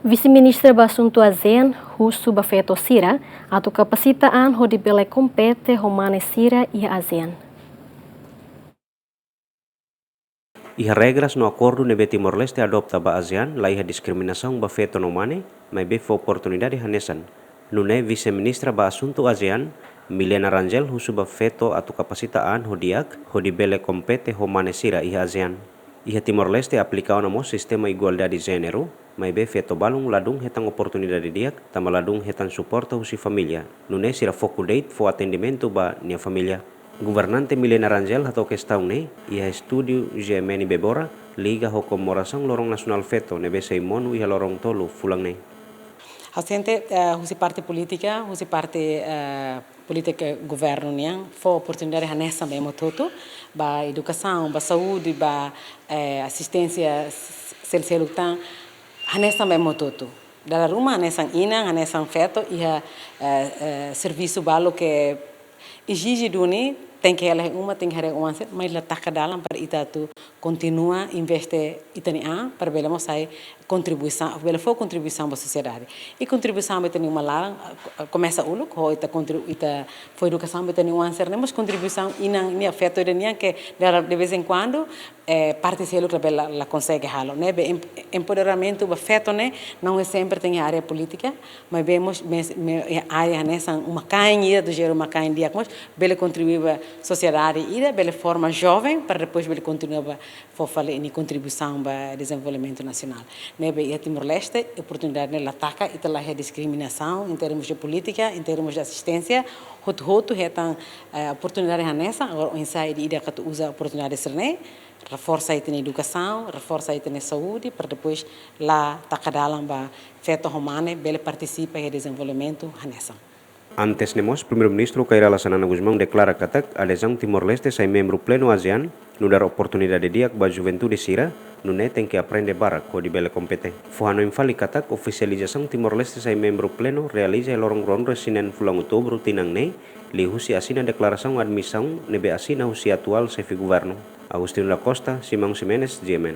Vice-Ministra Basunto ASEAN, Husu Bafeto Sira, atau kapasitaan ho dibele kompete homane Sira e ASEAN. Iha regras no acordo nebe Timor-Leste adopta ba ASEAN la iha discriminação ba feto no mane, mai be fa oportunidade hanesan. Nune vice-ministra ba assunto ASEAN, Milena Rangel husu ba feto atau kapasitaan ho diak, ho dibele kompete homane Sira iha ASEAN. Iha Timor-Leste aplicau namo sistema igualdade gênero, mai be feto balung ladung hetang oportunidade diak, tama ladung hetang suporta husi família. Nune sira foco date fo atendimento ba nia família. Governante Milena Rangel atau questão ne, ia estúdio GMN Bebora, liga ho comemoração lorong nasional feto nebe seimonu ia lorong tolu fulang ne. Hasente husi parte politika, husi parte politika governo niang, fo oportunidade hanessa mesmo todo, ba educação, ba saúde, ba assistência sel-selutan, hanessa mesmo todo. Dalla rumah hanessa inang, hanessa feto, ia serviço balo que exige duni tem que ela tem que ela mas ela taca dalam para ita tu continua investir itani para bela mosai contribuição bela for contribuição para a sociedade e contribuição itani uma lá começa o look ho ita foi educação itani um answer mas contribuição inang ni afeto idania que de vez em quando parte se lo que ela consegue halo né empoderamento afeto né não é sempre tem área política mas vemos área nessa uma cainha do gero uma cainha dia mas bela contribuir sociedade e bela forma jovem para depois bela continuar for falar em contribuição para desenvolvimento nacional né bem Timor-Leste oportunidade nela ataca e lá é discriminação em termos de política em termos de assistência hoto retan oportunidade nessa agora inside ida que usa oportunidade serné reforça aí na educação reforça aí na saúde para depois lá takadalam ba feto humane bela participa em desenvolvimento nessa. Antes nemos, Primeiro-Ministro Kaira Lassanana Guzmão declara que a adesão Timor-Leste sai membro pleno ASEAN, no dar oportunidade dia para a juventude Sira, no net tem que aprender bara com de bela competente. Fuhano infali katak oficialização Timor-Leste sai membro pleno realiza el lorong ron resinen fulang outubro tinang ne, li husi asina declaração admissão nebe asina husi atual chefe governo. Agustín da Costa, Simão Ximenes, GMN.